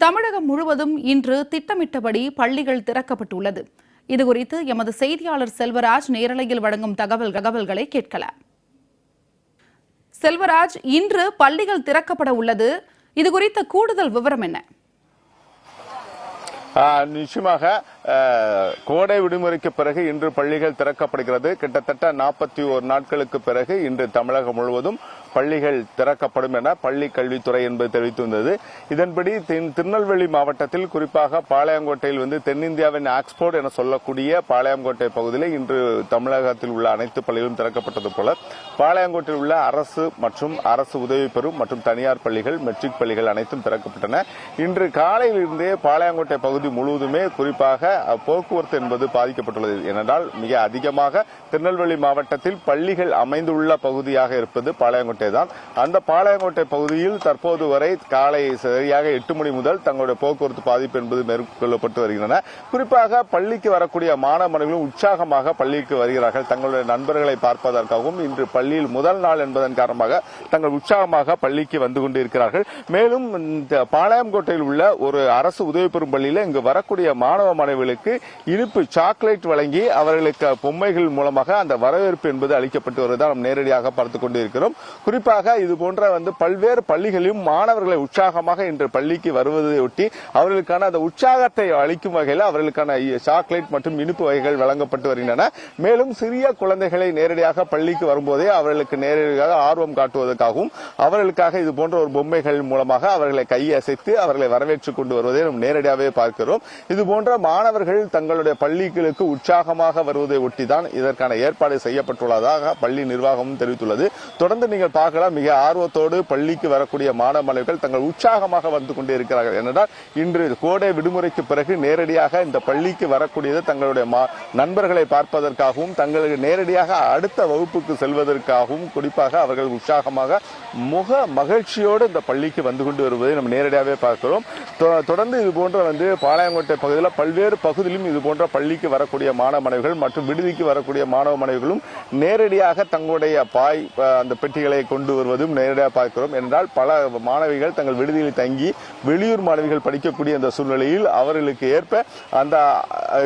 தமிழகம் முழுவதும் இன்று திட்டமிட்டபடி பள்ளிகள் திறக்கப்பட்டுள்ளது. இதுகுறித்து எமது செய்தியாளர் செல்வராஜ் நேரலையில் வழங்கும் தகவல்களை கேட்கலாம். செல்வராஜ், இன்று பள்ளிகள் திறக்கப்பட உள்ளது. இதுகுறித்த கூடுதல் விவரம் என்ன? நிச்சயமாக கோடை விடுமுறைக்கு பிறகு இன்று பள்ளிகள் திறக்கப்படுகிறது. கிட்டத்தட்ட 41 நாட்களுக்கு பிறகு இன்று தமிழகம் முழுவதும் பள்ளிகள் திறக்கப்படும் என பள்ளி கல்வித்துறை என்பது தெரிவித்துள்ளது. இதன்படி திருநெல்வேலி மாவட்டத்தில் குறிப்பாக பாளையங்கோட்டையில் தென்னிந்தியாவின் ஆக்ஸ்போர்ட் என சொல்லக்கூடிய பாளையங்கோட்டை பகுதியில் இன்று தமிழகத்தில் உள்ள அனைத்து பள்ளிகளும் திறக்கப்பட்டது போல பாளையங்கோட்டையில் உள்ள அரசு மற்றும் அரசு உதவி பெறும் மற்றும் தனியார் பள்ளிகள், மெட்ரிக் பள்ளிகள் அனைத்தும் திறக்கப்பட்டன. இன்று காலையில் இருந்தே பாளையங்கோட்டை பகுதி முழுவதுமே குறிப்பாக போக்குவரத்து என்பது பாதிக்கப்பட்டுள்ளது. ஏனென்றால் மிக அதிகமாக திருநெல்வேலி மாவட்டத்தில் பள்ளிகள் அமைந்துள்ள பகுதியாக இருப்பது பாளையங்கோட்டை தான். அந்த பாளையங்கோட்டை பகுதியில் தற்போது வரை காலை சரியாக 8 மணி முதல் தங்களுடைய போக்குவரத்து பாதிப்பு என்பது மேற்கொள்ளப்பட்டு வருகின்றன. குறிப்பாக பள்ளிக்கு வரக்கூடிய மாணவர்களும் உற்சாகமாக பள்ளிக்கு வருகிறார்கள். தங்களுடைய நண்பர்களை பார்ப்பதற்காகவும் இன்று பள்ளியில் முதல் நாள் என்பதன் காரணமாக தங்கள் உற்சாகமாக பள்ளிக்கு வந்து கொண்டிருக்கிறார்கள். மேலும் பாளையங்கோட்டையில் உள்ள ஒரு அரசு உதவி பெறும் பள்ளியில் இங்கு வரக்கூடிய மாணவ மாணவிகளுக்கு இனிப்பு சாக்லேட் வழங்கி அவர்களுக்கு பொம்மைகள் மூலமாக அந்த வரவேற்பு என்பது அளிக்கப்பட்டு வருவதை நாம் நேரடியாக பார்த்துக் கொண்டிருக்கிறோம். குறிப்பாக இதுபோன்ற பல்வேறு பள்ளிகளிலும் மாணவர்களை உற்சாகமாக இன்று பள்ளிக்கு வருவதையொட்டி அவர்களுக்கான அந்த உற்சாகத்தை அளிக்கும் வகையில் அவர்களுக்கான சாக்லேட் மற்றும் இனிப்பு வகைகள் வழங்கப்பட்டு வருகின்றன. மேலும் சிறிய குழந்தைகளை நேரடியாக பள்ளிக்கு வரும்போதே அவர்களுக்கு நேரடியாக ஆர்வம் காட்டுவதற்காகவும் அவர்களுக்காக இதுபோன்ற ஒரு பொம்மைகள் மூலமாக அவர்களை கையசைத்து அவர்களை வரவேற்றுக் கொண்டு வருவதை நாம் நேரடியாகவே பார்க்கிறோம். இதுபோன்ற மாணவர்கள் தங்களுடைய பள்ளிகளுக்கு உற்சாகமாக வருவதை ஒட்டிதான் இதற்கான ஏற்பாடு செய்யப்பட்டுள்ளதாக பள்ளி நிர்வாகமும் தெரிவித்துள்ளது. தொடர்ந்து நீங்கள் பார்க்கலாம், மிக ஆர்வத்தோடு பள்ளிக்கு வரக்கூடிய மாணவ மாணவிகள் தங்கள் உற்சாகமாக வந்து கொண்டே இருக்கிறார்கள். ஏனென்றால் இன்று கோடை விடுமுறைக்கு பிறகு நேரடியாக இந்த பள்ளிக்கு வரக்கூடியது தங்களுடைய நண்பர்களை பார்ப்பதற்காகவும் தங்களுக்கு நேரடியாக அடுத்த வகுப்புக்கு செல்வதற்காகவும் குறிப்பாக அவர்கள் உற்சாகமாக முக மகிழ்ச்சியோடு இந்த பள்ளிக்கு வந்து கொண்டு வருவதை நம்ம நேரடியாகவே பார்க்கிறோம். தொடர்ந்து இதுபோன்ற பாளையங்கோட்டை பகுதியில் பல்வேறு பகுதியிலும் இதுபோன்ற பள்ளிக்கு வரக்கூடிய மாணவ மாணவிகள் மற்றும் விடுதிக்கு வரக்கூடிய மாணவ மாணவிகளும் நேரடியாக தங்களுடைய அந்த பெட்டிகளை கொண்டு வருவதும் நேரடியாக பார்க்கிறோம். என்றால் பல மாணவிகள் தங்கள் விடுதியில் தங்கி வெளியூர் மாணவிகள் படிக்கக்கூடிய அந்த சூழ்நிலையில் அவர்களுக்கு ஏற்ப அந்த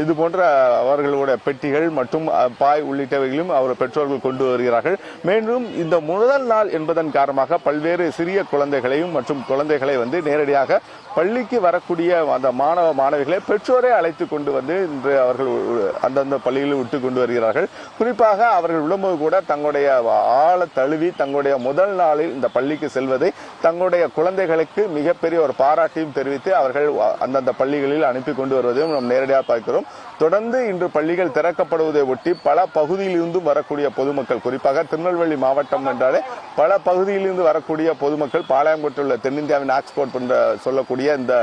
இதுபோன்ற அவர்களுடைய பெட்டிகள் மற்றும் பாய் உள்ளிட்டவைகளும் அவர் பெற்றோர்கள் கொண்டு வருகிறார்கள். மேலும் இந்த முதல் நாள் என்பதன் காரணமாக பல்வேறு சிறிய குழந்தைகளையும் மற்றும் குழந்தைகளை நேரடியாக பள்ளிக்கு வரக்கூடிய அந்த மாணவ மாணவிகளை பெற்றோரை அழைத்துக் கொண்டு இன்று அவர்கள் அந்தந்த பள்ளிகளில் விட்டுக் கொண்டு வருகிறார்கள். குறிப்பாக அவர்கள் விழும்போது கூட தங்களுடைய ஆழ தழுவி தங்களுடைய முதல் நாளில் இந்த பள்ளிக்கு செல்வதை தங்களுடைய குழந்தைகளுக்கு மிகப்பெரிய ஒரு பாராட்டியும் தெரிவித்து அவர்கள் அந்தந்த பள்ளிகளில் அனுப்பி கொண்டு வருவதையும் நாம் நேரடியாக பார்க்கிறோம். தொடர்ந்து இன்று பள்ளிகள் திறக்கப்படுவதை ஒட்டி பல பகுதியிலிருந்தும் வரக்கூடிய பொதுமக்கள், குறிப்பாக திருநெல்வேலி மாவட்டம் என்றாலே பல பகுதியிலிருந்து வரக்கூடிய பொதுமக்கள் பாளையங்கோட்டில் உள்ள தென்னிந்தியாவின் ஆக்ஸ்போர்ட் என்ற சொல்லக்கூடிய இந்த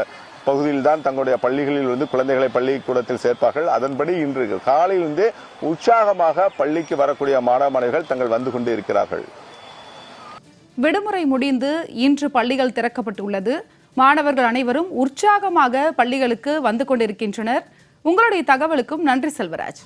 பகுதியில் தான் தங்களுடைய பள்ளிகளில் குழந்தைகளை பள்ளிக்கூடத்தில் சேர்ப்பார்கள். அதன்படி இன்று காலையிலிருந்தே உற்சாகமாக பள்ளிக்கு வரக்கூடிய மாணவ மாணவிகள் தங்கள் வந்து கொண்டு இருக்கிறார்கள். விடுமுறை முடிந்து இன்று பள்ளிகள் திறக்கப்பட்டுள்ளது. மாணவர்கள் அனைவரும் உற்சாகமாக பள்ளிகளுக்கு வந்து கொண்டிருக்கின்றனர். உங்களுடைய தகவலுக்கும் நன்றி செல்வராஜ்.